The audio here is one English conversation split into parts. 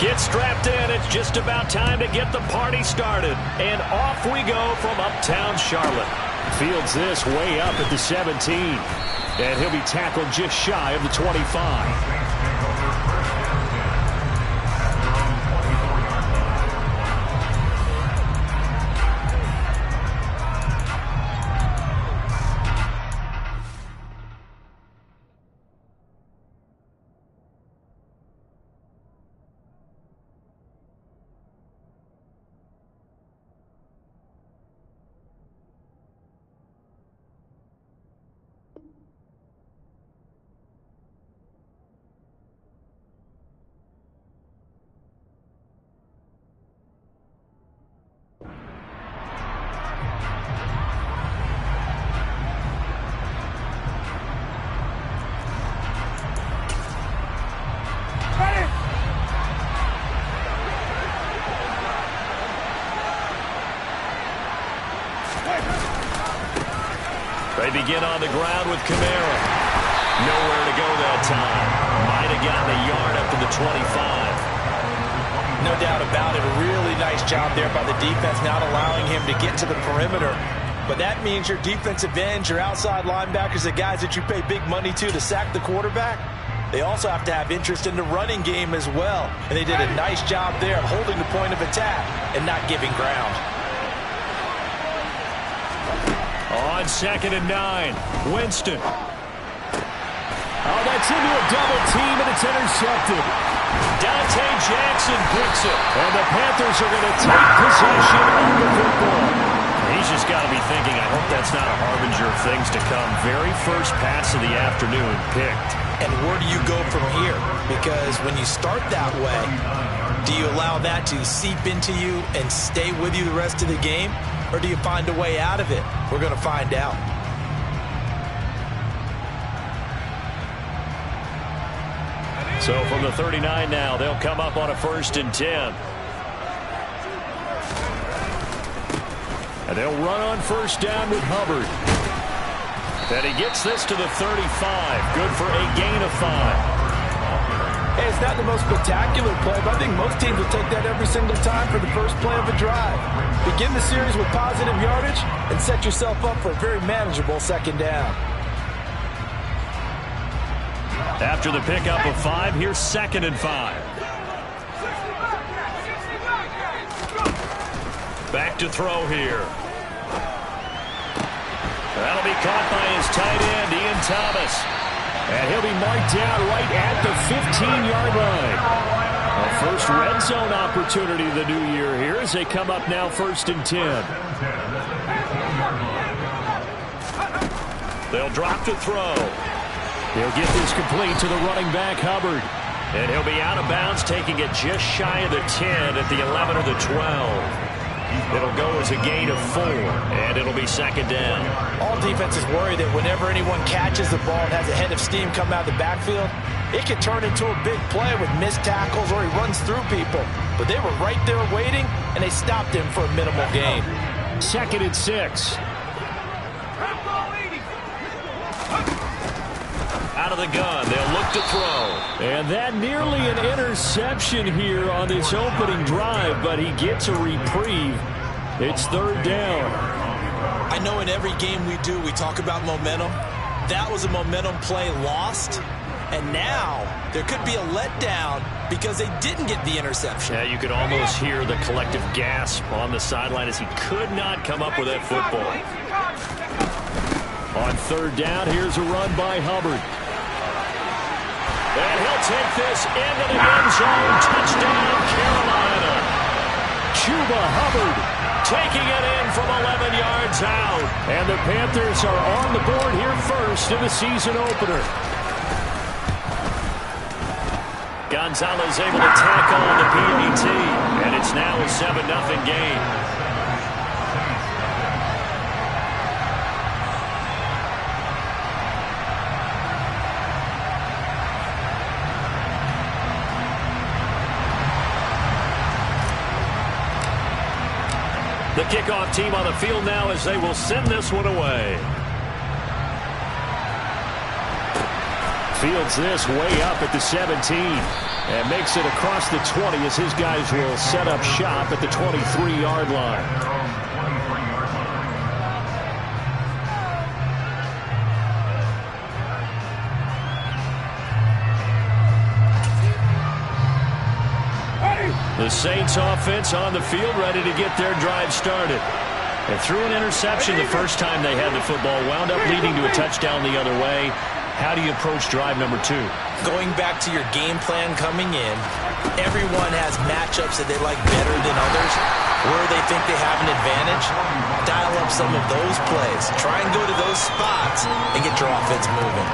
Get strapped in. It's just about time to get the party started. And off we go from uptown Charlotte. Fields this way up at the 17. And he'll be tackled just shy of the 25. They begin on the ground with Kamara. Nowhere to go that time. Might have gotten a yard up to the 25. No doubt about it. A really nice job there by the defense, not allowing him to get to the perimeter. But that means your defensive ends, your outside linebackers, the guys that you pay big money to sack the quarterback, they also have to have interest in the running game as well. And they did a nice job there of holding the point of attack and not giving ground. On 2nd and 9, Winston. Oh, that's into a double team, and it's intercepted. Dante Jackson picks it, and the Panthers are going to take possession of the football. He's just got to be thinking, I hope that's not a harbinger of things to come. Very first pass of the afternoon picked. And where do you go from here? Because when you start that way, do you allow that to seep into you and stay with you the rest of the game? Or do you find a way out of it? We're going to find out. So from the 39 now, they'll come up on a 1st and 10. And they'll run on 1st down with Hubbard. And he gets this to the 35. Good for a gain of 5. Hey, it's not the most spectacular play, but I think most teams will take that every single time for the first play of a drive. Begin the series with positive yardage and set yourself up for a very manageable 2nd down. After the pickup of 5, here's 2nd and 5. Back to throw here. That'll be caught by his tight end, Ian Thomas. And he'll be marked down right at the 15-yard line. A first red zone opportunity of the new year here as they come up now 1st and 10. They'll drop to throw. They'll get this complete to the running back, Hubbard. And he'll be out of bounds, taking it just shy of the 10 at the 11 or the 12. It'll go as a gain of 4, and it'll be 2nd down. All defenses worry that whenever anyone catches the ball and has a head of steam come out of the backfield, it can turn into a big play with missed tackles or he runs through people. But they were right there waiting, and they stopped him for a minimal gain. 2nd and 6. Out of the gun, they'll look to throw. And that nearly an interception here on this opening drive, but he gets a reprieve. It's 3rd down. I know in every game we do, we talk about momentum. That was a momentum play lost. And now there could be a letdown because they didn't get the interception. Yeah, you could almost hear the collective gasp on the sideline as he could not come up with that football. On 3rd down, here's a run by Hubbard. And he'll take this into the end zone. Touchdown, Carolina. Chuba Hubbard taking it in from 11 yards out. And the Panthers are on the board here first in the season opener. Gonzalez able to tack on the PAT. And it's now a 7-0 game. The kickoff team on the field now as they will send this one away. Fields this way up at the 17 and makes it across the 20 as his guys will set up shop at the 23-yard line. The Saints offense on the field, ready to get their drive started. And threw an interception the first time they had the football, wound up leading to a touchdown the other way. How do you approach drive number 2? Going back to your game plan coming in, everyone has matchups that they like better than others, where they think they have an advantage. Dial up some of those plays. Try and go to those spots and get your offense moving.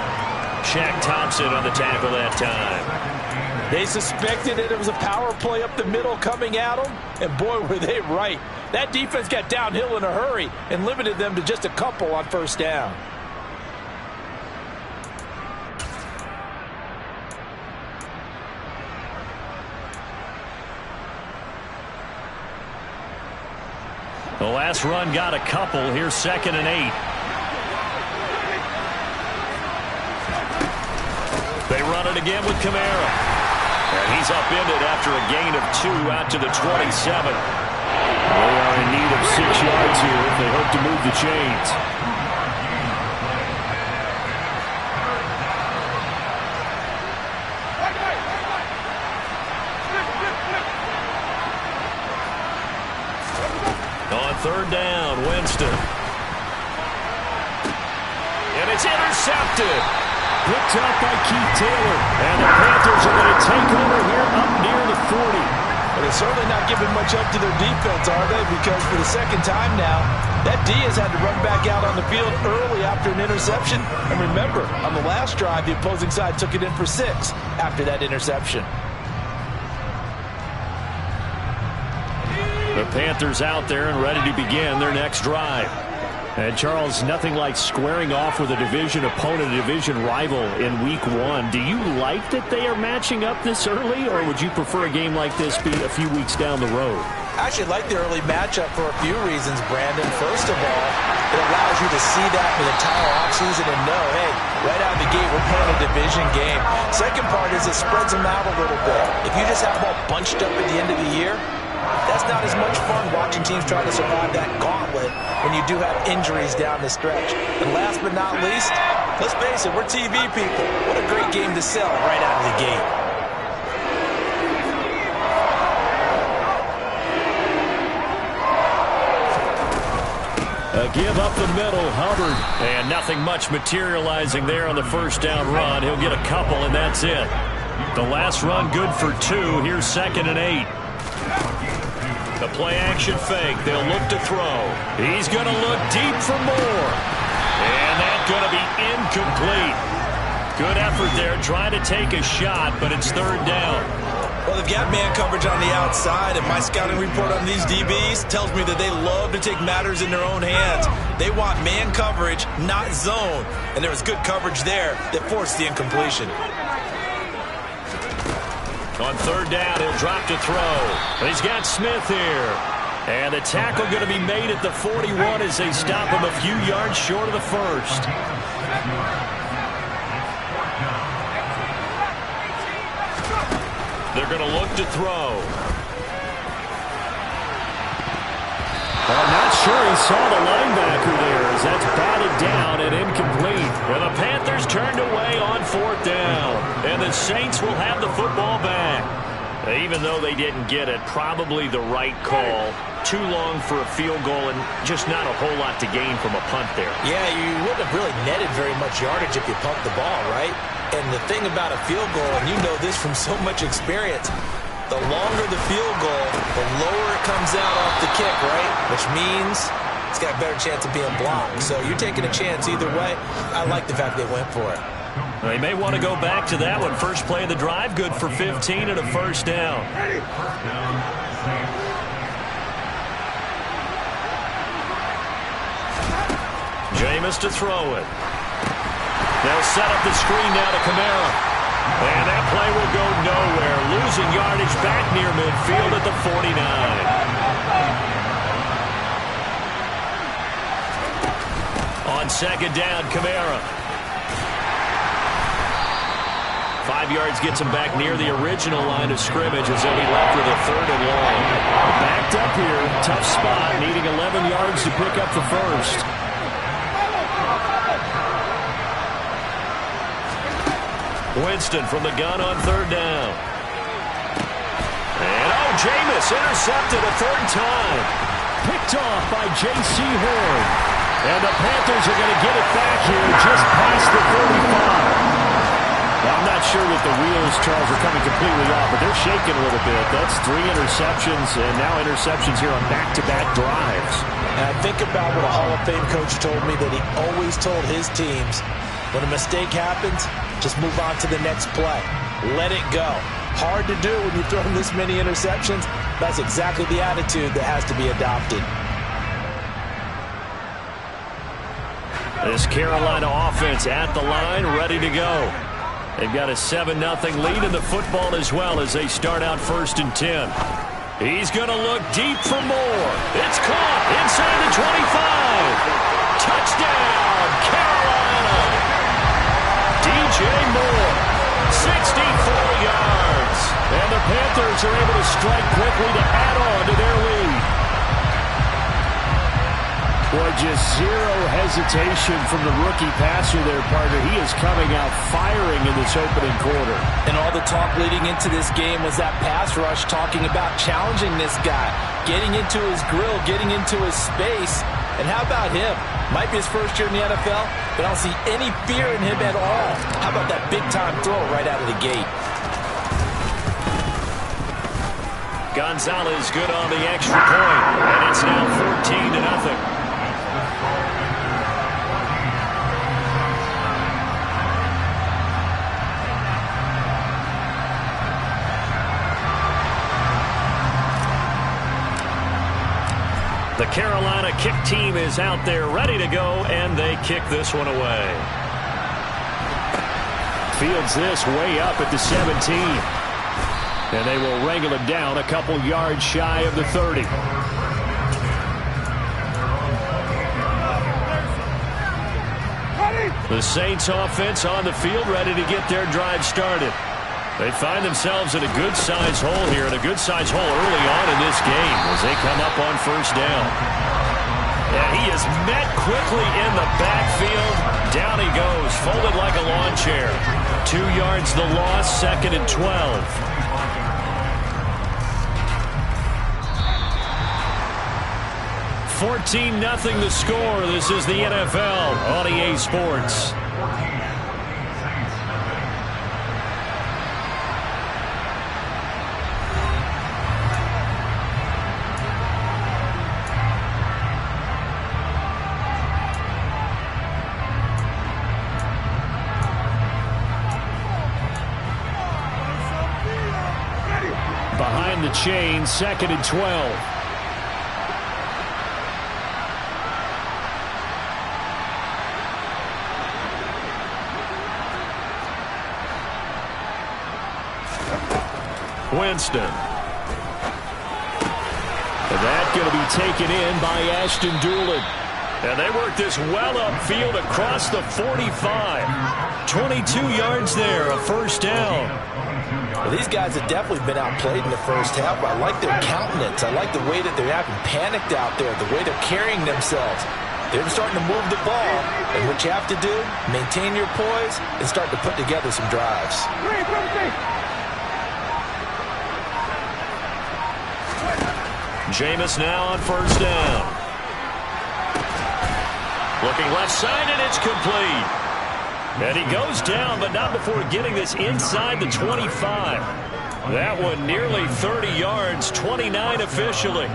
Shaq Thompson on the tackle that time. They suspected that it was a power play up the middle coming at them, and boy, were they right. That defense got downhill in a hurry and limited them to just a couple on first down. The last run got a couple. Here's 2nd and 8. They run it again with Kamara. And he's upended after a gain of 2 out to the 27. They are in need of 6 yards here if they hope to move the chains. On 3rd down, Winston. And it's intercepted. Picked up by Keith Taylor. And the Panthers are going to take over here up near the 40. Well, they're certainly not giving much up to their defense, are they? Because for the second time now, that D has had to run back out on the field early after an interception. And remember, on the last drive, the opposing side took it in for 6 after that interception. The Panthers out there and ready to begin their next drive. And, Charles, nothing like squaring off with a division opponent, a division rival in Week 1. Do you like that they are matching up this early, or would you prefer a game like this be a few weeks down the road? I actually like the early matchup for a few reasons, Brandon. First of all, it allows you to see that for the entire offseason and know, hey, right out of the gate, we're playing a division game. Second part is it spreads them out a little bit. If you just have them all bunched up at the end of the year, that's not as much fun watching teams try to survive that gauntlet when you do have injuries down the stretch. And last but not least, let's face it, we're TV people. What a great game to sell right out of the gate. A give up the middle, Hubbard. And nothing much materializing there on the first down run. He'll get a couple, and that's it. The last run good for 2. Here's 2nd and 8. The play-action fake. They'll look to throw. He's going to look deep for more. And that's going to be incomplete. Good effort there, trying to take a shot, but it's 3rd down. Well, they've got man coverage on the outside, and my scouting report on these DBs tells me that they love to take matters in their own hands. They want man coverage, not zone. And there was good coverage there that forced the incompletion. On 3rd down, he'll drop to throw. He's got Smith here. And the tackle going to be made at the 41 as they stop him a few yards short of the first. They're going to look to throw. I'm not sure he saw the linebacker there as that's batted down and incomplete. Well, the Panthers turned away on 4th down. And the Saints will have the football back. Even though they didn't get it, probably the right call. Too long for a field goal and just not a whole lot to gain from a punt there. Yeah, you wouldn't have really netted very much yardage if you pumped the ball, right? And the thing about a field goal, and you know this from so much experience, the longer the field goal, the lower it comes out off the kick, right? Which means it's got a better chance of being blocked. So you're taking a chance either way. I like the fact they went for it. Well, they may want to go back to that one. First play of the drive, good for 15 and a first down. Jameis to throw it. They'll set up the screen now to Kamara. And that play will go nowhere. Losing yardage back near midfield at the 49. On 2nd down, Kamara. 5 yards gets him back near the original line of scrimmage as they'll be left with a 3rd and long. Backed up here. Tough spot. Needing 11 yards to pick up the first. Winston from the gun on 3rd down. And Jameis intercepted a 3rd time. Picked off by J.C. Horn. And the Panthers are going to get it back here just past the 35. Now, I'm not sure that the wheels, Charles, are coming completely off, but they're shaking a little bit. That's 3 interceptions, and now interceptions here on back-to-back drives. And I think about what a Hall of Fame coach told me, that he always told his teams, when a mistake happens, just move on to the next play. Let it go. Hard to do when you're throwing this many interceptions. That's exactly the attitude that has to be adopted. This Carolina offense at the line, ready to go. They've got a 7-0 lead in the football as well as they start out 1st and 10. He's going to look deep for more. It's caught inside the 25. Touchdown, Carolina. DJ Moore, 64 yards. And the Panthers are able to strike quickly to add on to their lead. Boy, just zero hesitation from the rookie passer there, partner. He is coming out firing in this opening quarter. And all the talk leading into this game was that pass rush, talking about challenging this guy, getting into his grill, getting into his space. And how about him? Might be his first year in the NFL, but I don't see any fear in him at all. How about that big-time throw right out of the gate? Gonzalez good on the extra point, and it's now 14-0. The Carolina kick team is out there ready to go, and they kick this one away. Fields this way up at the 17. And they will wrangle him down a couple yards shy of the 30. The Saints offense on the field ready to get their drive started. They find themselves in a good-sized hole here, and a good-sized hole early on in this game as they come up on 1st down. And he is met quickly in the backfield. Down he goes, folded like a lawn chair. 2 yards the loss, 2nd and 12. $14-0 the score. This is the NFL on EA Sports. Behind the chain, 2nd and 12. Winston. And that going to be taken in by Ashton Doolin. And they work this well upfield across the 45. 22 yards there, a 1st down. Well, these guys have definitely been outplayed in the first half, but I like their countenance. I like the way that they're acting panicked out there, the way they're carrying themselves. They're starting to move the ball, and what you have to do, maintain your poise and start to put together some drives. Jameis now on 1st down. Looking left side, and it's complete. And he goes down, but not before getting this inside the 25. That one nearly 30 yards, 29 officially.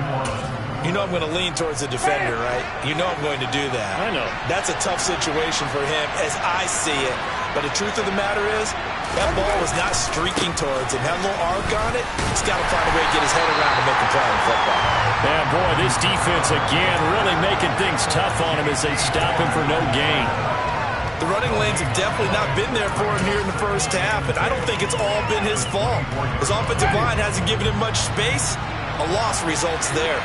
You know I'm going to lean towards the defender, right? You know I'm going to do that. I know. That's a tough situation for him as I see it. But the truth of the matter is, that ball was not streaking towards him. Had a little arc on it. He's got to find a way to get his head around and make a play in football. Yeah, boy, this defense again really making things tough on him as they stop him for no gain. The running lanes have definitely not been there for him here in the first half, and I don't think it's all been his fault. His offensive line hasn't given him much space. A loss results there.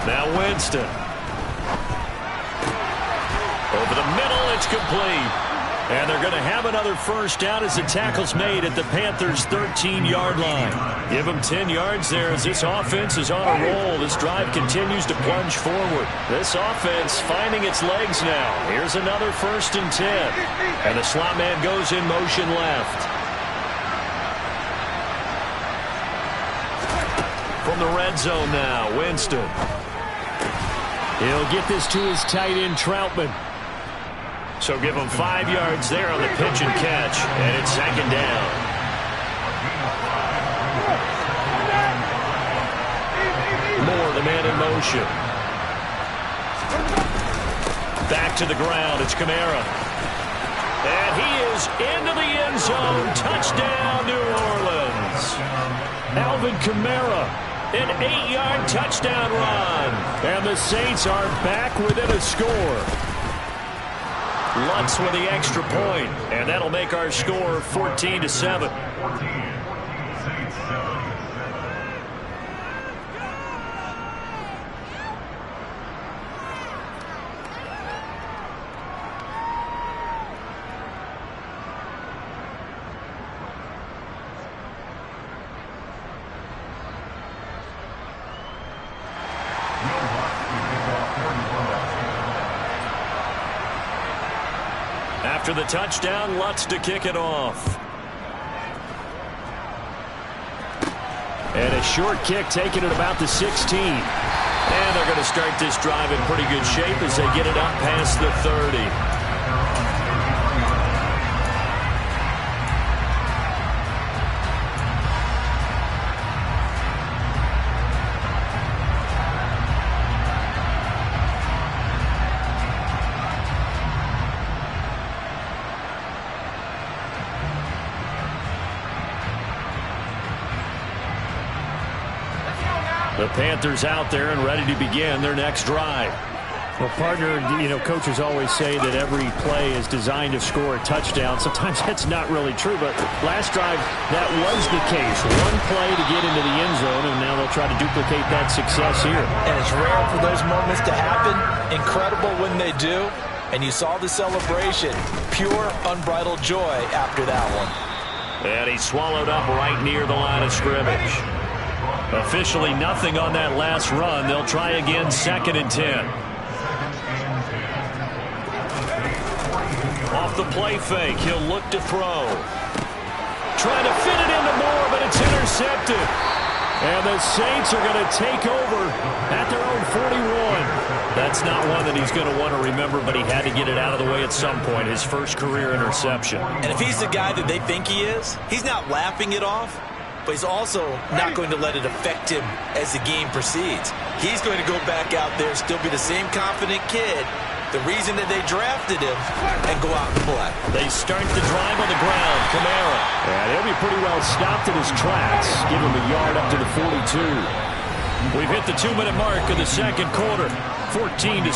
Now Winston. Over the middle, it's complete. And they're going to have another first down as the tackle's made at the Panthers' 13-yard line. Give them 10 yards there as this offense is on a roll. This drive continues to plunge forward. This offense finding its legs now. Here's another 1st and 10. And the slot man goes in motion left. From the red zone now, Winston. He'll get this to his tight end, Troutman. So give him 5 yards there on the pitch and catch. And it's 2nd down. Moore, the man in motion. Back to the ground. It's Kamara. And he is into the end zone. Touchdown, New Orleans. Alvin Kamara. An 8-yard touchdown run. And the Saints are back within a score. Lutz with the extra point, and that'll make our score 14-7. After the touchdown, Lutz to kick it off. And a short kick taken at about the 16. And they're going to start this drive in pretty good shape as they get it up past the 30. The Panthers out there and ready to begin their next drive. Well, partner, coaches always say that every play is designed to score a touchdown. Sometimes that's not really true, but last drive, that was the case. One play to get into the end zone, and now they'll try to duplicate that success here. And it's rare for those moments to happen. Incredible when they do. And you saw the celebration. Pure, unbridled joy after that one. And he swallowed up right near the line of scrimmage. Officially nothing on that last run. They'll try again, 2nd and 10. Off the play fake, he'll look to throw. Trying to fit it into Moore, but it's intercepted. And the Saints are going to take over at their own 41. That's not one that he's going to want to remember, but he had to get it out of the way at some point. His first career interception. And if he's the guy that they think he is, he's not laughing it off. But he's also not going to let it affect him as the game proceeds. He's going to go back out there, still be the same confident kid, the reason that they drafted him, and go out and play. They start the drive on the ground. Kamara. Yeah, he'll be pretty well stopped in his tracks. Give him a yard up to the 42. We've hit the 2-minute mark of the second quarter. 14-7.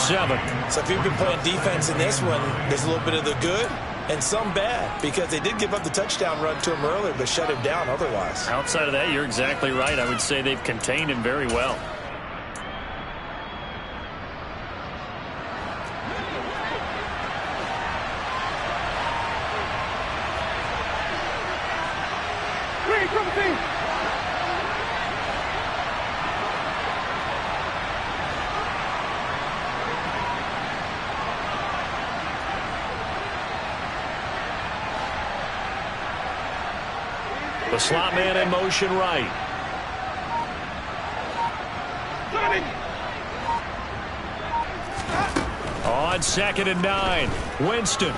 So if you've been playing defense in this one, there's a little bit of the good and some bad, because they did give up the touchdown run to him earlier, but shut him down otherwise. Outside of that, you're exactly right. I would say they've contained him very well. The slot man in motion right. On 2nd and 9. Winston.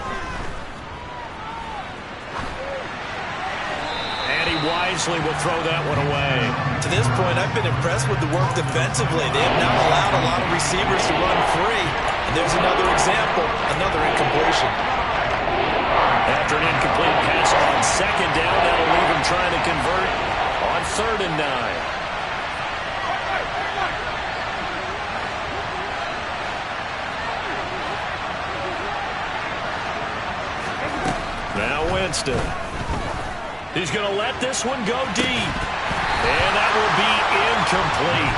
And he wisely will throw that one away. To this point, I've been impressed with the work defensively. They have not allowed a lot of receivers to run free. And there's another example, another incompletion. After an incomplete pass on 2nd down, that'll leave him trying to convert on 3rd and 9. Now Winston. He's going to let this one go deep. And that will be incomplete.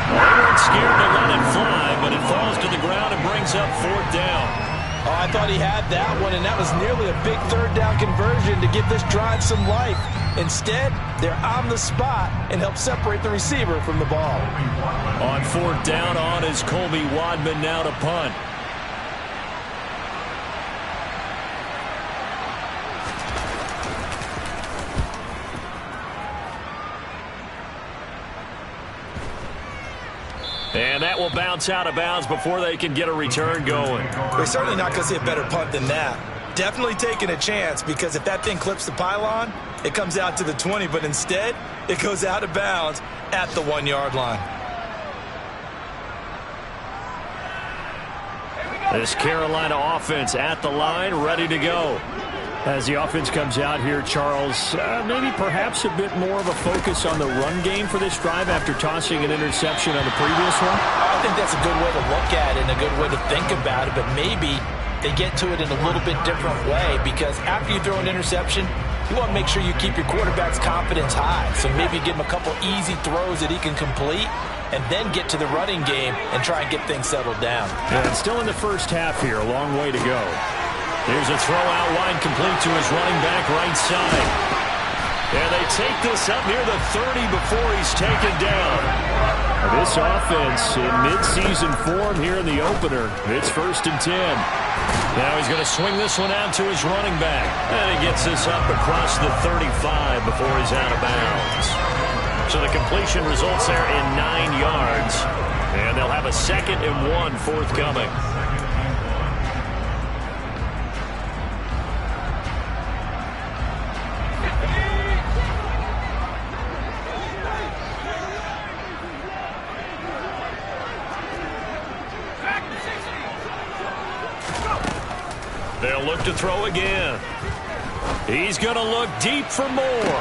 They weren't scared to let it fly, but it falls to the ground and brings up 4th down. Oh, I thought he had that one, and that was nearly a big 3rd down conversion to give this drive some life. Instead, they're on the spot and help separate the receiver from the ball. On 4th down, on is Colby Wadman now to punt. And that will bounce out of bounds before they can get a return going. We're certainly not going to see a better punt than that. Definitely taking a chance, because if that thing clips the pylon, it comes out to the 20, but instead, it goes out of bounds at the 1-yard line. This Carolina offense at the line, ready to go. As the offense comes out here, Charles, maybe perhaps a bit more of a focus on the run game for this drive after tossing an interception on the previous one? I think that's a good way to look at it and a good way to think about it, but maybe they get to it in a little bit different way, because after you throw an interception, you want to make sure you keep your quarterback's confidence high. So maybe give him a couple easy throws that he can complete, and then get to the running game and try and get things settled down. Yeah, and still in the first half here, a long way to go. Here's a throw out wide, complete to his running back right side. And they take this up near the 30 before he's taken down. This offense in midseason form here in the opener. It's 1st and 10. Now he's going to swing this one out to his running back. And he gets this up across the 35 before he's out of bounds. So the completion results there in 9 yards. And they'll have a 2nd and 1 forthcoming. They'll look to throw again. He's going to look deep for more.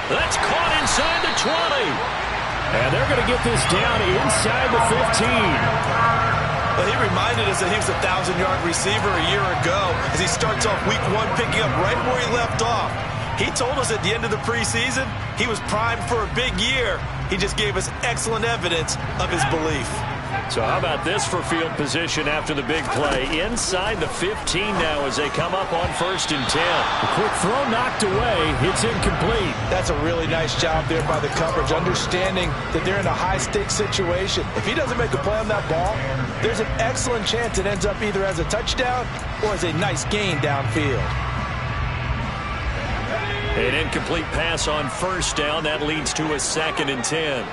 That's caught inside the 20. And they're going to get this down inside the 15. Well, he reminded us that he was a 1,000-yard receiver a year ago as he starts off week 1 picking up right where he left off. He told us at the end of the preseason he was primed for a big year. He just gave us excellent evidence of his belief. So how about this for field position after the big play? Inside the 15 now as they come up on 1st and 10. A quick throw knocked away. It's incomplete. That's a really nice job there by the coverage, understanding that they're in a high-stakes situation. If he doesn't make a play on that ball, there's an excellent chance it ends up either as a touchdown or as a nice gain downfield. An incomplete pass on 1st down. That leads to a 2nd and 10.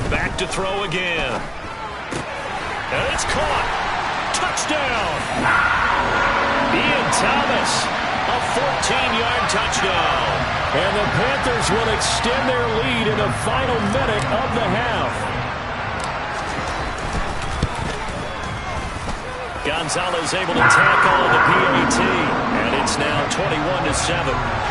Back to throw again. And it's caught. Touchdown. Ian Thomas, a 14-yard touchdown. And the Panthers will extend their lead in the final minute of the half. Gonzalez able to tackle the PAT. And it's now 21-7.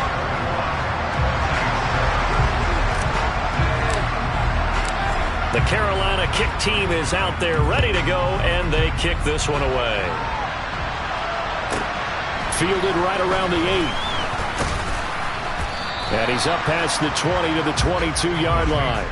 The Carolina kick team is out there ready to go, and they kick this one away. Fielded right around the 8. And he's up past the 20 to the 22-yard line.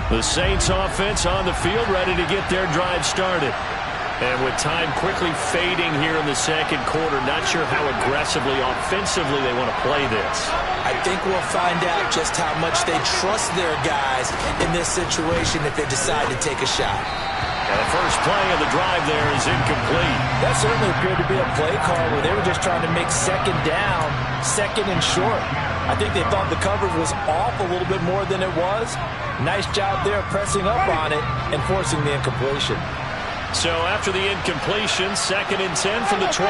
The Saints offense on the field ready to get their drive started. And with time quickly fading here in the 2nd quarter, not sure how aggressively, offensively they want to play this. I think we'll find out just how much they trust their guys in this situation if they decide to take a shot. And the first play of the drive there is incomplete. That certainly appeared to be a play call where they were just trying to make 2nd down, 2nd and short. I think they thought the coverage was off a little bit more than it was. Nice job there pressing up on it and forcing the incompletion. So after the incompletion, 2nd and 10 from the 22.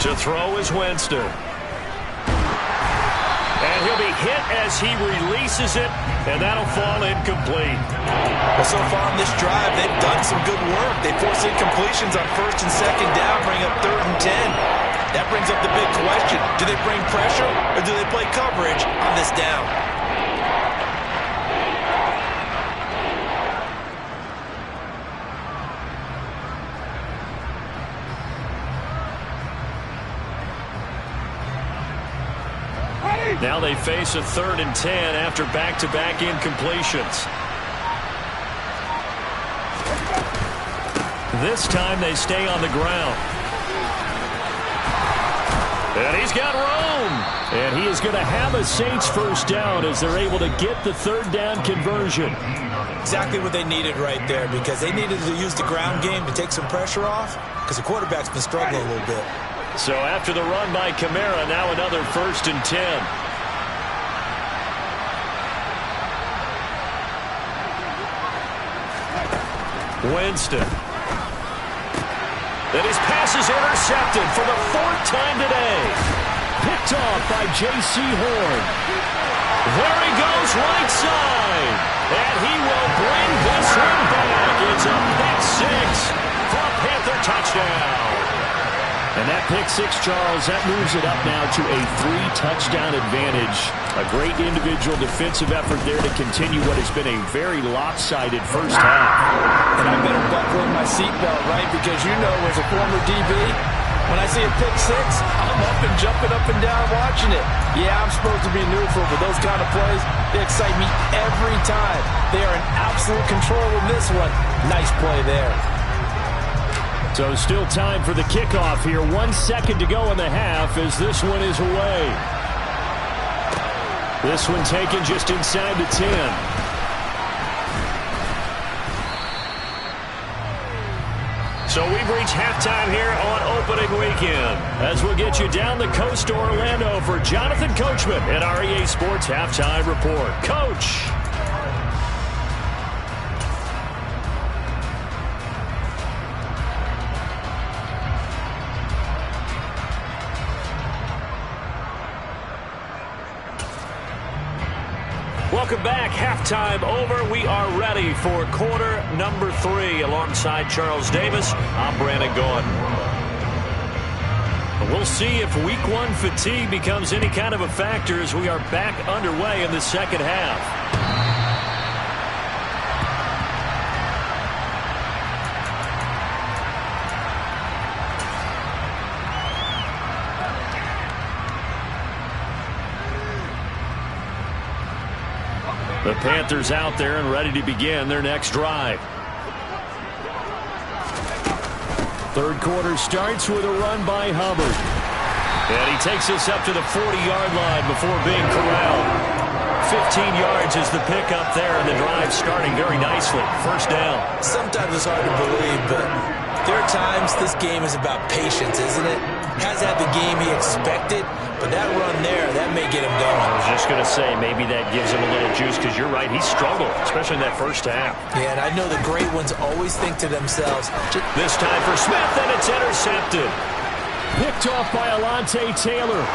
To throw is Winston. And he'll be hit as he releases it, and that'll fall incomplete. Well, so far on this drive, they've done some good work. They force incompletions on 1st and 2nd down, bring up 3rd and 10. That brings up the big question. Do they bring pressure or do they play coverage on this down? Now they face a 3rd and 10 after back-to-back incompletions. This time they stay on the ground. And he's got room. And he is going to have a Saints first down as they're able to get the 3rd down conversion. Exactly what they needed right there, because they needed to use the ground game to take some pressure off, because the quarterback's been struggling a little bit. So after the run by Kamara, now another 1st and 10. Winston. And his pass is intercepted for the 4th time today. Picked off by J.C. Horn. There he goes right side. And he will bring this one back. It's a pick 6 for a Panther touchdown. And that pick 6, Charles, that moves it up now to a 3-touchdown advantage. A great individual defensive effort there to continue what has been a very lopsided first half. And I better buckle in my seatbelt, right? Because you know, as a former DB, when I see a pick 6, I'm up and jumping up and down watching it. Yeah, I'm supposed to be neutral, but those kind of plays, they excite me every time. They are in absolute control in this one. Nice play there. So still time for the kickoff here. 1 second to go in the half as this one is away. This one taken just inside the 10. So we've reached halftime here on opening weekend as we'll get you down the coast to Orlando for Jonathan Coachman at our EA Sports Halftime Report. Coach. Welcome back. Halftime over. We are ready for quarter number 3 alongside Charles Davis. I'm Brandon Gaudin. We'll see if week 1 fatigue becomes any kind of a factor as we are back underway in the second half. The Panthers out there and ready to begin their next drive. Third quarter starts with a run by Hubbard. And he takes us up to the 40-yard line before being corralled. 15 yards is the pickup there, and the drive starting very nicely. First down. Sometimes it's hard to believe, but there are times this game is about patience, isn't it? Has had the game he expected, but that run there, that may get him going. I was just going to say, maybe that gives him a little juice, because you're right, he struggled, especially in that first half. Yeah, and I know the great ones always think to themselves. This time for Smith, and it's intercepted. Picked off by Alontae Taylor.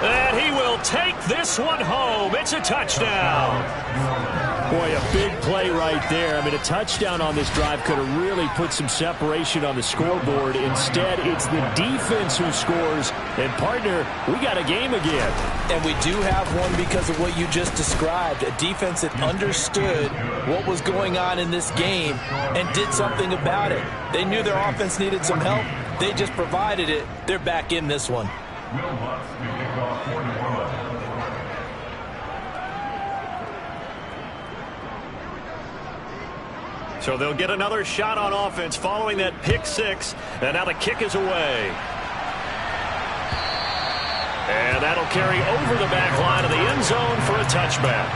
And he will take this one home. It's a touchdown. Boy, a big play right there. I mean, a touchdown on this drive could have really put some separation on the scoreboard. Instead, it's the defense who scores. And, partner, we got a game again. And we do have one because of what you just described. A defense that understood what was going on in this game and did something about it. They knew their offense needed some help. They just provided it. They're back in this one. So they'll get another shot on offense following that pick 6. And now the kick is away. And that'll carry over the back line of the end zone for a touchback.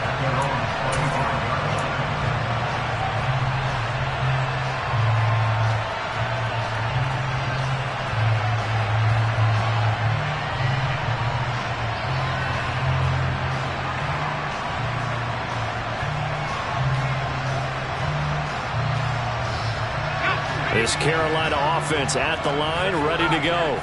This Carolina offense at the line, ready to go.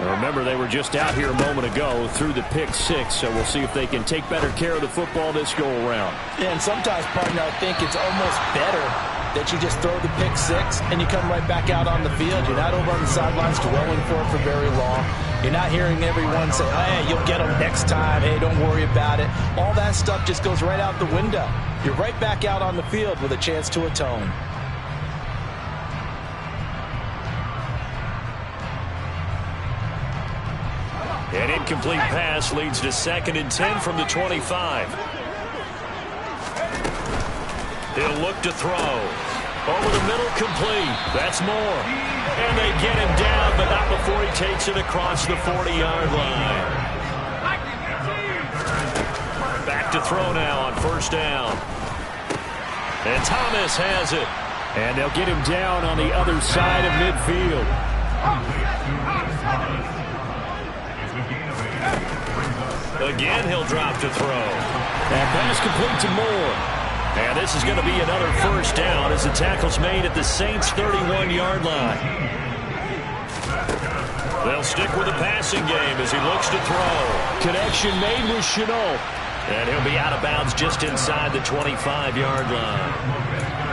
Now remember, they were just out here a moment ago through the pick 6, so we'll see if they can take better care of the football this go-around. Yeah, and sometimes, partner, I think it's almost better that you just throw the pick six and you come right back out on the field. You're not over on the sidelines dwelling for it for very long. You're not hearing everyone say, hey, you'll get them next time. Hey, don't worry about it. All that stuff just goes right out the window. You're right back out on the field with a chance to atone. An incomplete pass leads to 2nd and 10 from the 25. He'll look to throw. Over the middle, complete. That's more. And they get him down, but not before he takes it across the 40-yard line. Back to throw now on 1st down. And Thomas has it. And they'll get him down on the other side of midfield. Again, he'll drop to throw. That pass complete to Moore. And this is going to be another 1st down as the tackle's made at the Saints' 31-yard line. They'll stick with the passing game as he looks to throw. Connection made with Chenault. And he'll be out of bounds just inside the 25-yard line.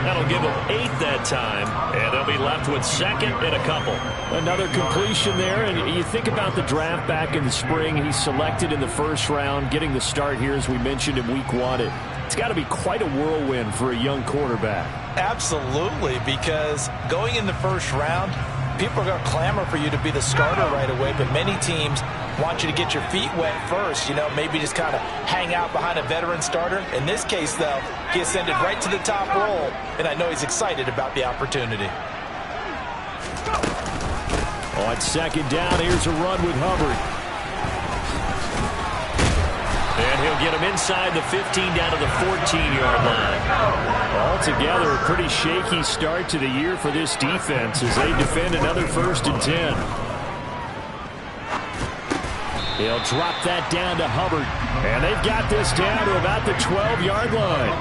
That'll give them 8 that time, and they'll be left with 2nd and a couple. Another completion there, and you think about the draft back in the spring. He's selected in the 1st round, getting the start here, as we mentioned, in week 1. It's got to be quite a whirlwind for a young quarterback. Absolutely, because going in the 1st round, people are going to clamor for you to be the starter right away, but many teams want you to get your feet wet first, maybe just kind of hang out behind a veteran starter. In this case, though, he ascended right to the top role, and I know he's excited about the opportunity. On 2nd down, here's a run with Hubbard. And he'll get him inside the 15 down to the 14-yard line. Altogether, a pretty shaky start to the year for this defense as they defend another 1st and 10. He'll drop that down to Hubbard. And they've got this down to about the 12-yard line.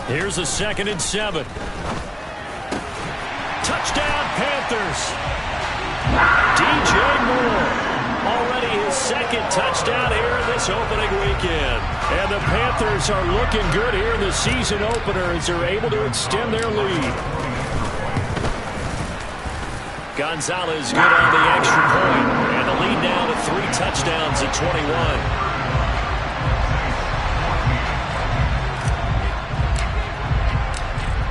Here's a 2nd and 7. Touchdown, Panthers. DJ Moore, already his 2nd touchdown here in this opening weekend. And the Panthers are looking good here in the season opener as they're able to extend their lead. Gonzalez good on the extra point, and the lead now to 3 touchdowns at 21.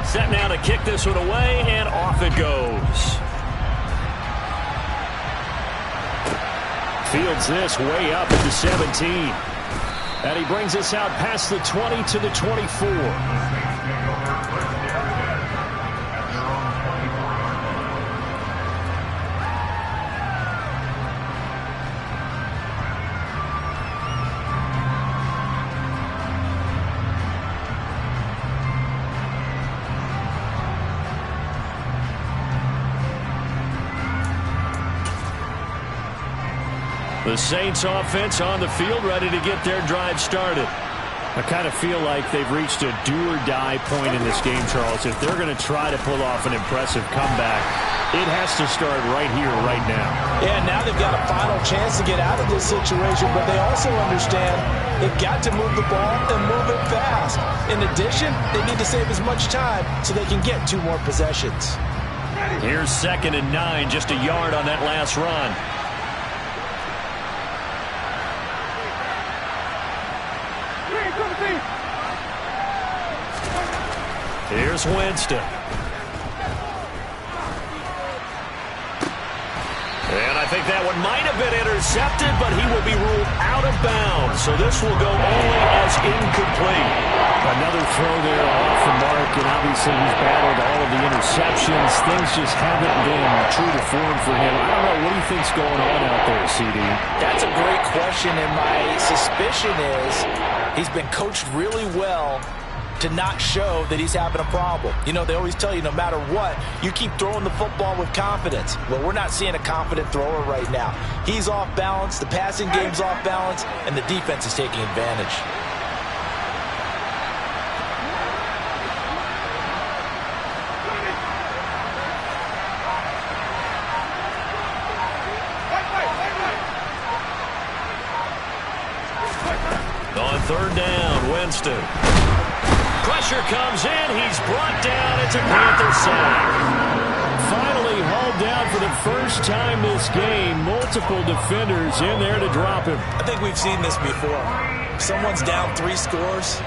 Set now to kick this one away, and off it goes. Fields this way up at the 17. And he brings us out past the 20 to the 24. The Saints offense on the field, ready to get their drive started. I kind of feel like they've reached a do-or-die point in this game, Charles. If they're going to try to pull off an impressive comeback, it has to start right here, right now. Yeah, now they've got a final chance to get out of this situation, but they also understand they've got to move the ball and move it fast. In addition, they need to save as much time so they can get 2 more possessions. Here's 2nd and 9, just a yard on that last run. Here's Winston. And I think that one might have been intercepted, but he will be ruled out of bounds. So this will go only as incomplete. Another throw there off the mark, and obviously he's battled all of the interceptions. Things just haven't been true to form for him. I don't know. What do you think's going on out there, CD? That's a great question, and my suspicion is he's been coached really well to not show that he's having a problem. You know, they always tell you no matter what, you keep throwing the football with confidence. Well, we're not seeing a confident thrower right now. He's off balance, the passing game's off balance, and the defense is taking advantage. third down, Winston. Pressure comes in. He's brought down. It's a Panther sack. Finally hauled down for the first time this game. Multiple defenders in there to drop him. I think we've seen this before. Someone's down 3 scores.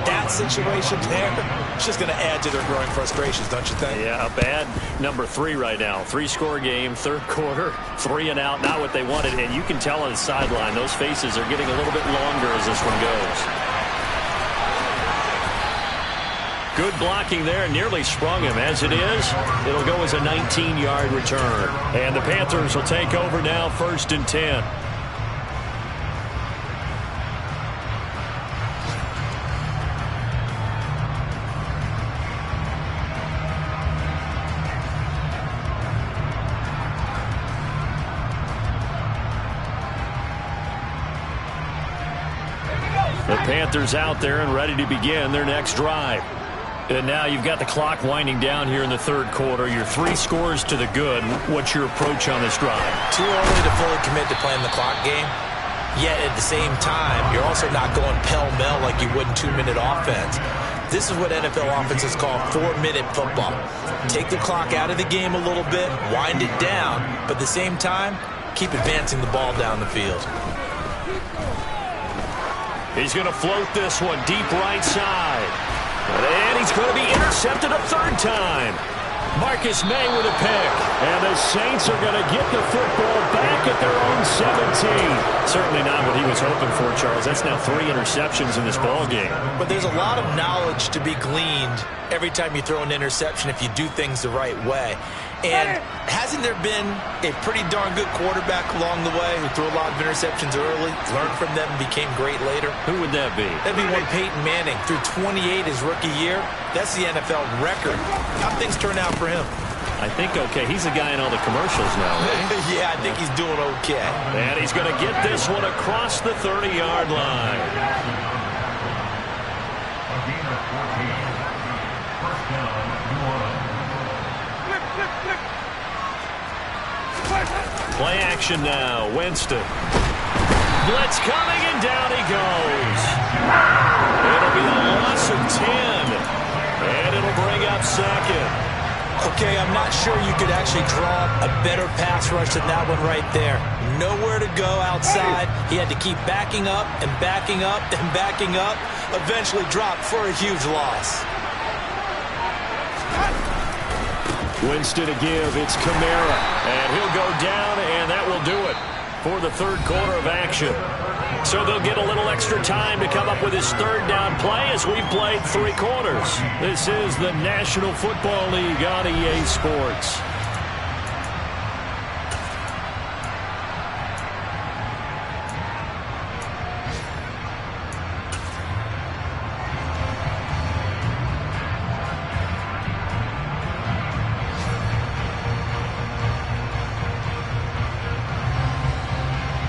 That situation there, it's just going to add to their growing frustrations, don't you think? Yeah, a bad number 3 right now. 3-score game, third quarter, 3 and out, not what they wanted. And you can tell on the sideline, those faces are getting a little bit longer as this one goes. Good blocking there, nearly sprung him. As it is, it'll go as a 19-yard return. And the Panthers will take over now, 1st and 10. The Panthers out there and ready to begin their next drive. And now you've got the clock winding down here in the third quarter. You're 3 scores to the good. What's your approach on this drive? Too early to fully commit to playing the clock game. Yet at the same time, you're also not going pell-mell like you would in 2-minute offense. This is what NFL offenses call 4-minute football. Take the clock out of the game a little bit, wind it down, but at the same time, keep advancing the ball down the field. He's going to float this one deep right side. And he's going to be intercepted a third time. Marcus May with a pick. And the Saints are going to get the football back at their own 17. Certainly not what he was hoping for, Charles. That's now 3 interceptions in this ball game. But there's a lot of knowledge to be gleaned every time you throw an interception if you do things the right way. And hasn't there been a pretty darn good quarterback along the way who threw a lot of interceptions early, learned from them, and became great later? Who would that be? That'd be one Peyton Manning. Threw 28 his rookie year. That's the NFL record. How'd things turn out for him? I think okay. He's a guy in all the commercials now, right? Yeah, I think he's doing okay. And he's going to get this one across the 30-yard line. Play action now. Winston. Blitz coming, and down he goes. It'll be a loss of 10. And it'll bring up 2nd. Okay, I'm not sure you could actually draw a better pass rush than that one right there. Nowhere to go outside. He had to keep backing up and backing up and backing up. Eventually dropped for a huge loss. Winston to give. It's Kamara. And he'll go down, and that will do it for the third quarter of action. So they'll get a little extra time to come up with his third down play as we've played 3 quarters. This is the National Football League on EA Sports.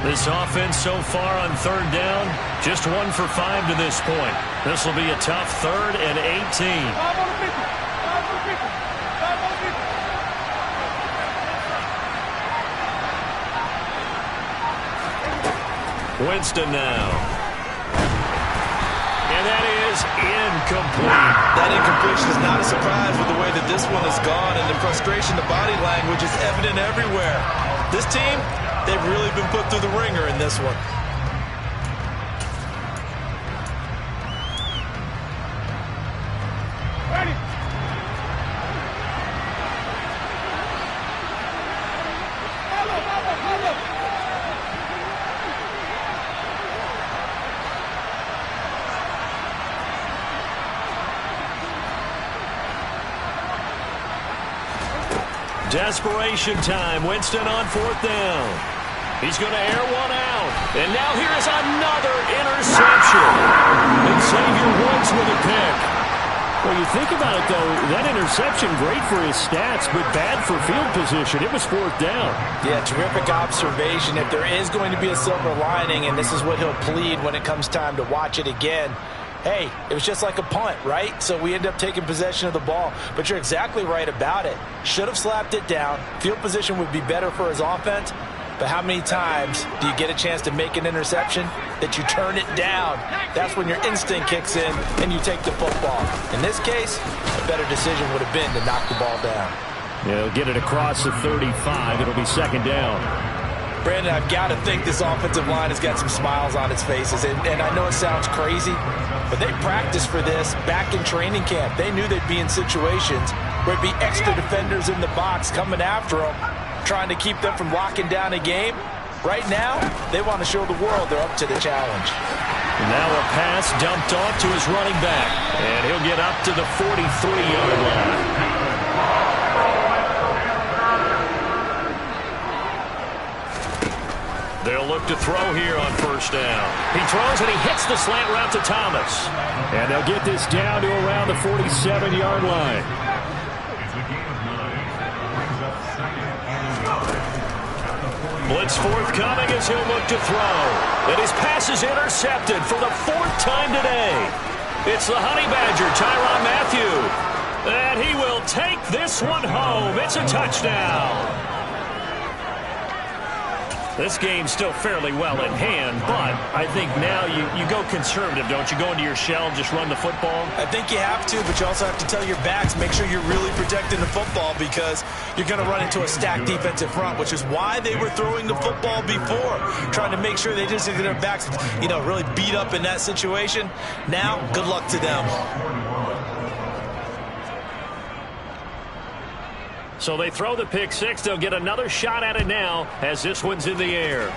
This offense so far on third down, just 1 for 5 to this point. This will be a tough 3rd and 18. Winston now. And that is incomplete. That incompletion is not a surprise with the way that this one has gone, and the frustration, the body language is evident everywhere. This team, they've really been put through the ringer in this one. Desperation time. Winston on 4th down. He's going to air one out. And now here is another interception. And Xavier Woods with a pick. Well, you think about it, though, that interception, great for his stats, but bad for field position. It was 4th down. Yeah, terrific observation. If there is going to be a silver lining, and this is what he'll plead when it comes time to watch it again, hey, it was just like a punt, right? So we end up taking possession of the ball. But you're exactly right about it. Should have slapped it down. Field position would be better for his offense. But how many times do you get a chance to make an interception that you turn it down? That's when your instinct kicks in and you take the football. In this case, a better decision would have been to knock the ball down. He'll get it across the 35. It'll be second down. Brandon, I've got to think this offensive line has got some smiles on its faces. And I know it sounds crazy, but they practiced for this back in training camp. They knew they'd be in situations where it'd be extra defenders in the box coming after them, trying to keep them from locking down a game. Right now, they want to show the world they're up to the challenge. Now a pass dumped off to his running back, and he'll get up to the 43-yard line. They'll look to throw here on first down. He throws and he hits the slant route to Thomas. And they'll get this down to around the 47-yard line. Blitz forthcoming as he'll look to throw. And his pass is intercepted for the fourth time today. It's the Honey Badger, Tyrann Mathieu. And he will take this one home. It's a touchdown. This game's still fairly well in hand, but I think now you go conservative, don't you? Go into your shell, just run the football? I think you have to, but you also have to tell your backs, make sure you're really protecting the football because you're going to run into a stacked defensive front, which is why they were throwing the football before, trying to make sure they just get their backs, really beat up in that situation. Now, good luck to them. So they throw the pick six. They'll get another shot at it now as this one's in the air.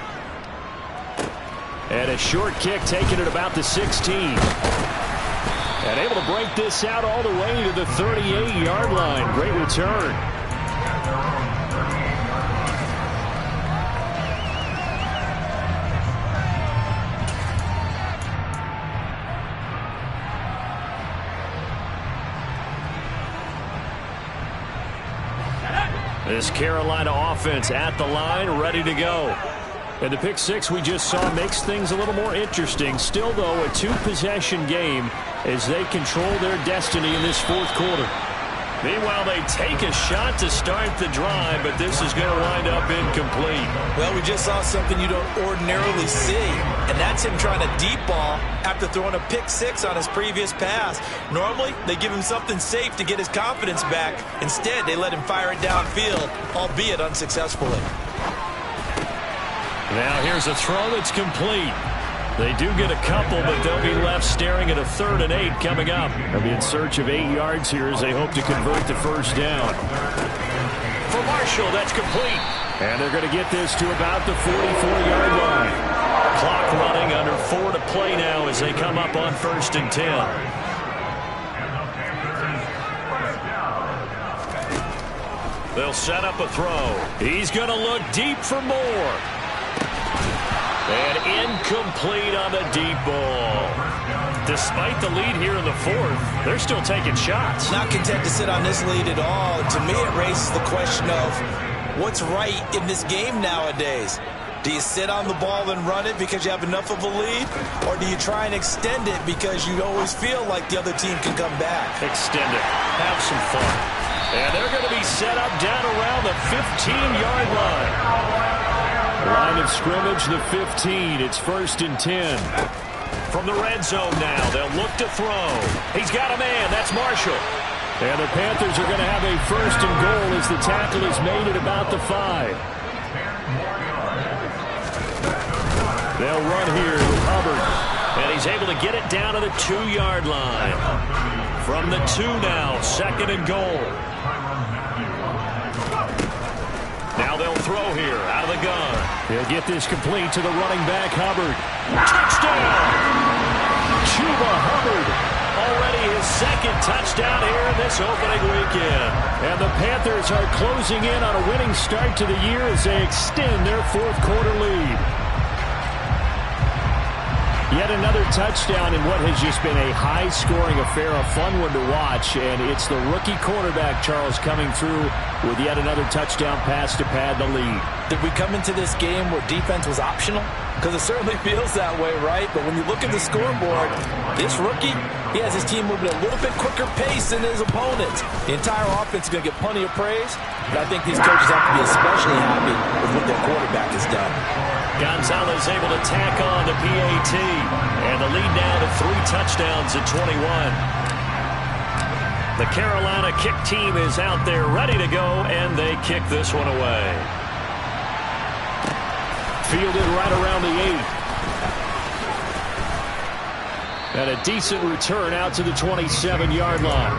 And a short kick taken at about the 16. And able to break this out all the way to the 38-yard line. Great return. This Carolina offense at the line, ready to go. And the pick six we just saw makes things a little more interesting. Still, though, a two-possession game as they control their destiny in this fourth quarter. Meanwhile, they take a shot to start the drive, but this is going to wind up incomplete. Well, we just saw something you don't ordinarily see, and that's him trying to deep ball after throwing a pick six on his previous pass. Normally, they give him something safe to get his confidence back. Instead, they let him fire it downfield, albeit unsuccessfully. Now here's a throw that's complete. They do get a couple, but they'll be left staring at a 3rd and 8 coming up. They'll be in search of 8 yards here as they hope to convert the first down. For Marshall, that's complete. And they're going to get this to about the 44-yard line. Clock running, under 4 to play now as they come up on 1st and 10. They'll set up a throw. He's going to look deep for more. And incomplete on the deep ball. Despite the lead here in the fourth, they're still taking shots. Not content to sit on this lead at all. To me, it raises the question of what's right in this game nowadays. Do you sit on the ball and run it because you have enough of a lead? Or do you try and extend it because you always feel like the other team can come back? Extend it. Have some fun. And they're going to be set up down around the 15-yard line. Line of scrimmage, the 15. It's 1st and 10. From the red zone now, they'll look to throw. He's got a man. That's Marshall. And the Panthers are going to have a 1st and goal as the tackle is made at about the 5. They'll run here with Hubbard. And he's able to get it down to the 2-yard line. From the 2 now, 2nd and goal. Now they'll throw here out of the gun. They'll get this complete to the running back, Hubbard. Touchdown! Chuba Hubbard. Already his 2nd touchdown here in this opening weekend. And the Panthers are closing in on a winning start to the year as they extend their fourth quarter lead. Yet another touchdown in what has just been a high-scoring affair, a fun one to watch. And it's the rookie quarterback, Charles, coming through with yet another touchdown pass to pad the lead. Did we come into this game where defense was optional? Because it certainly feels that way, right? But when you look at the scoreboard, this rookie, he has his team moving at a little bit quicker pace than his opponents. The entire offense is going to get plenty of praise, but I think these coaches have to be especially happy with what their quarterback has done. Gonzalez able to tack on the PAT, and the lead now to 3 touchdowns at 21. The Carolina kick team is out there ready to go, and they kick this one away. Fielded right around the 8. And a decent return out to the 27-yard line.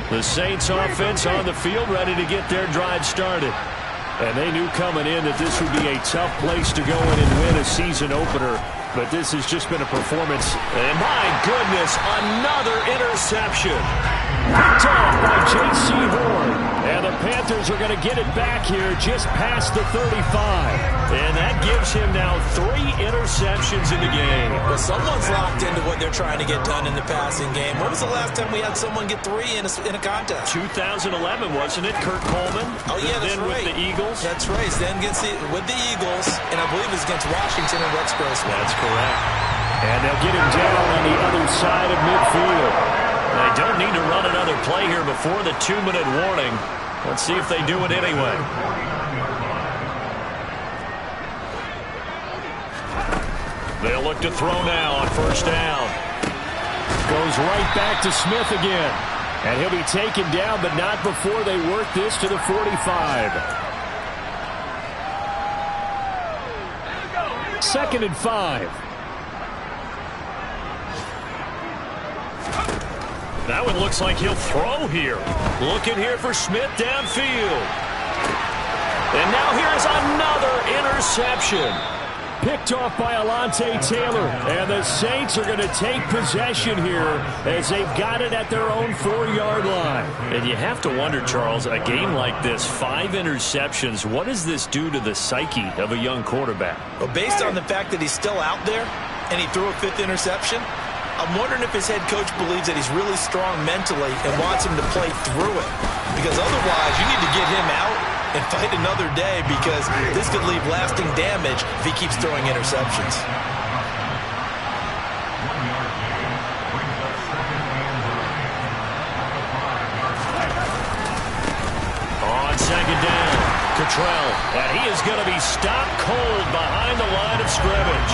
The Saints offense on the field ready to get their drive started. And they knew coming in that this would be a tough place to go in and win a season opener. But this has just been a performance. And my goodness, another interception. Picked off by J.C. Horn. And the Panthers are going to get it back here just past the 35. And that gives him now 3 interceptions in the game. Well, someone's locked into what they're trying to get done in the passing game. When was the last time we had someone get 3 in a contest? 2011, wasn't it? Kurt Coleman. Oh, yeah, that's then right. With the Eagles. That's right. Then with the Eagles, and I believe it's against Washington and Rex Grossman. That's correct. And they'll get him down on the other side of midfield. They don't need to run another play here before the 2-minute warning. Let's see if they do it anyway. They'll look to throw now on first down. Goes right back to Smith again. And he'll be taken down, but not before they work this to the 45. 2nd and 5. That one looks like he'll throw here. Looking here for Smith downfield. And now here's another interception. Picked off by Alontae Taylor. And the Saints are going to take possession here as they've got it at their own 4-yard line. And you have to wonder, Charles, a game like this, 5 interceptions, what does this do to the psyche of a young quarterback? Well, based on the fact that he's still out there and he threw a 5th interception, I'm wondering if his head coach believes that he's really strong mentally and wants him to play through it. Because otherwise, you need to get him out and fight another day, because this could leave lasting damage if he keeps throwing interceptions. On 2nd down, Cottrell, and he is going to be stopped cold behind the line of scrimmage.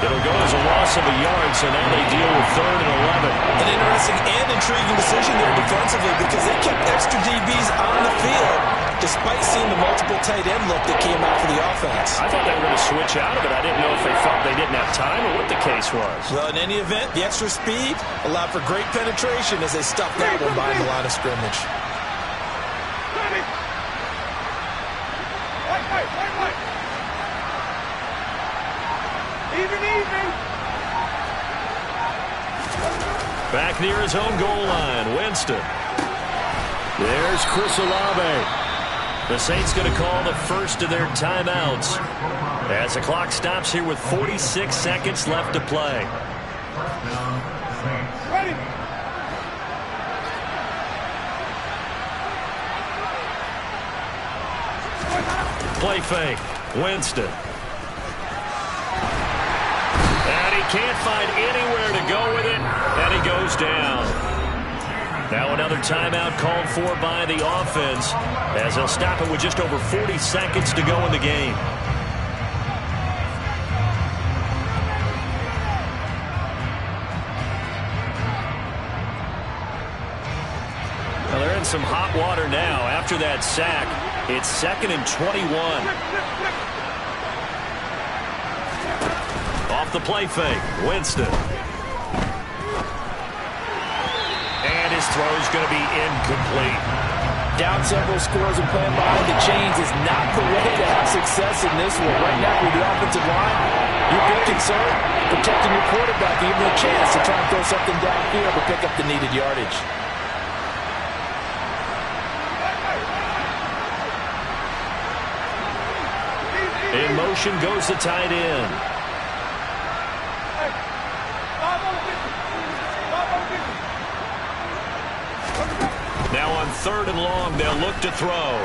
It'll go as a loss of a yard, so now they deal with 3rd and 11. An interesting and intriguing decision there defensively, because they kept extra DBs on the field despite seeing the multiple tight end look that came out for the offense. I thought they were going to switch out of it. I didn't know if they felt they didn't have time or what the case was. Well, in any event, the extra speed allowed for great penetration as they stuffed that one behind the line of scrimmage. Back near his own goal line, Winston. There's Chris Olave. The Saints going to call the first of their timeouts as the clock stops here with 46 seconds left to play. Ready. Play fake, Winston. And he can't find anywhere to go with it, and he goes down. Now another timeout called for by the offense as they'll stop it with just over 40 seconds to go in the game. Well, they're in some hot water now after that sack. It's 2nd and 21. Off the play fake, Winston. And his throw's going to be incomplete. Down several scores and playing behind the chains is not the way to have success in this one. Right now with the offensive line, you're big concerned protecting your quarterback, giving him a chance to try and throw something downfield to pick up the needed yardage. In motion goes the tight end. 3rd and long. They'll look to throw.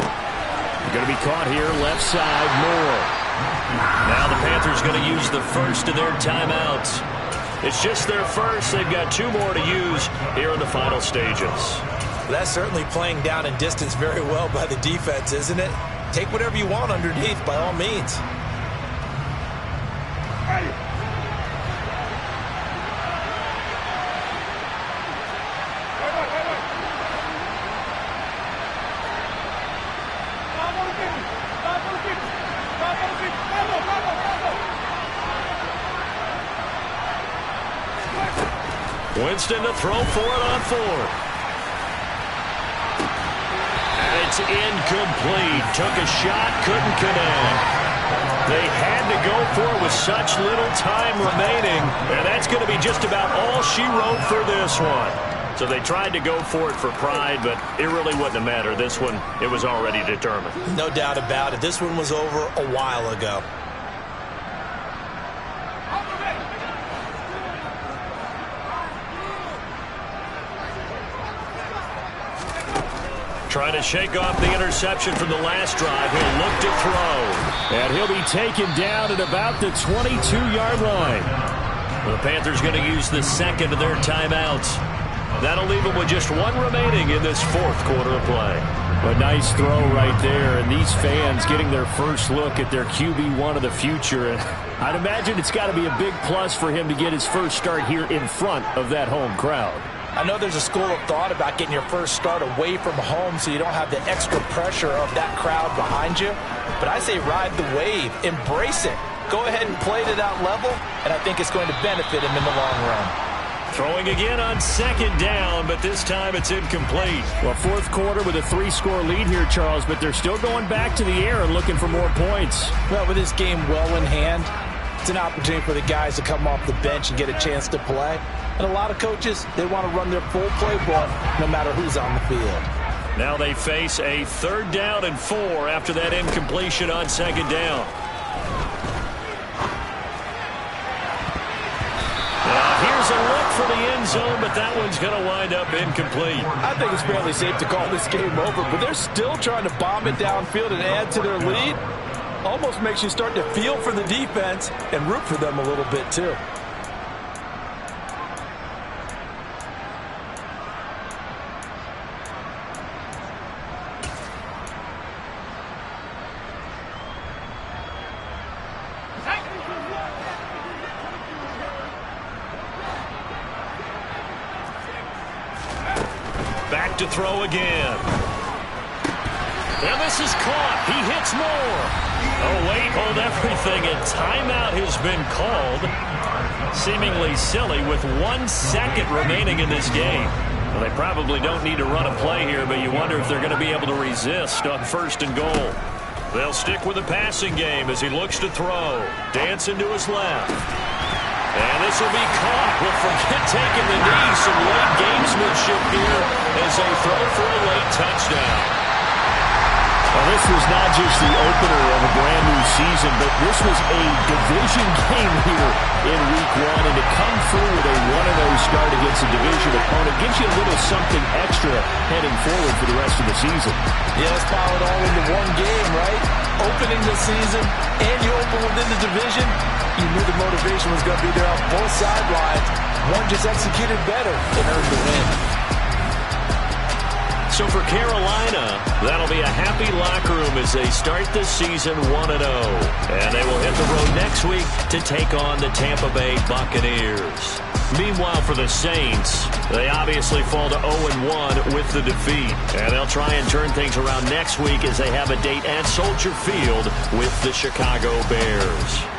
Going to be caught here, left side, Moore. Now the Panthers going to use the first of their timeouts. It's just their first. They've got 2 more to use here in the final stages. That's certainly playing down in distance very well by the defense, isn't it? Take whatever you want underneath, by all means. Winston to throw for it on 4th. And it's incomplete. Took a shot, couldn't connect. They had to go for it with such little time remaining, and that's going to be just about all she wrote for this one. So they tried to go for it for pride, but it really wouldn't have mattered. This one, it was already determined. No doubt about it. This one was over a while ago. Trying to shake off the interception from the last drive. He'll look to throw. And he'll be taken down at about the 22-yard line. The Panthers going to use the second of their timeouts. That'll leave them with just 1 remaining in this 4th quarter of play. A nice throw right there, and these fans getting their first look at their QB1 of the future. And I'd imagine it's got to be a big plus for him to get his first start here in front of that home crowd. I know there's a school of thought about getting your first start away from home so you don't have the extra pressure of that crowd behind you. But I say ride the wave. Embrace it. Go ahead and play to that level, and I think it's going to benefit him in the long run. Throwing again on 2nd down, but this time it's incomplete. Well, 4th quarter with a 3-score lead here, Charles, but they're still going back to the air and looking for more points. Well, with this game well in hand, it's an opportunity for the guys to come off the bench and get a chance to play. And a lot of coaches, they want to run their full playbook no matter who's on the field. Now they face a 3rd down and 4 after that incompletion on 2nd down. Now here's a look for the end zone, but that one's going to wind up incomplete. I think it's fairly safe to call this game over, but they're still trying to bomb it downfield and add to their lead. Almost makes you start to feel for the defense and root for them a little bit too. Back to throw again. And this is caught. He hits Moore. Oh, wait, hold everything. A timeout has been called. Seemingly silly with 1 second remaining in this game. Well, they probably don't need to run a play here, but you wonder if they're going to be able to resist on 1st and goal. They'll stick with the passing game as he looks to throw. Dancing to his left. And this will be caught. We'll forget taking the knee. Some late gamesmanship here as they throw for a late touchdown. Well, this was not just the opener of a brand-new season, but this was a division game here in Week 1. And to come through with a 1-0 start against a division opponent gives you a little something extra heading forward for the rest of the season. Yeah, let's pile it all into one game, right? Opening the season, and you open within the division. You knew the motivation was going to be there on both sidelines. One just executed better and earned the win. So for Carolina, that'll be a happy locker room as they start the season 1-0. And they will hit the road next week to take on the Tampa Bay Buccaneers. Meanwhile, for the Saints, they obviously fall to 0-1 with the defeat. And they'll try and turn things around next week as they have a date at Soldier Field with the Chicago Bears.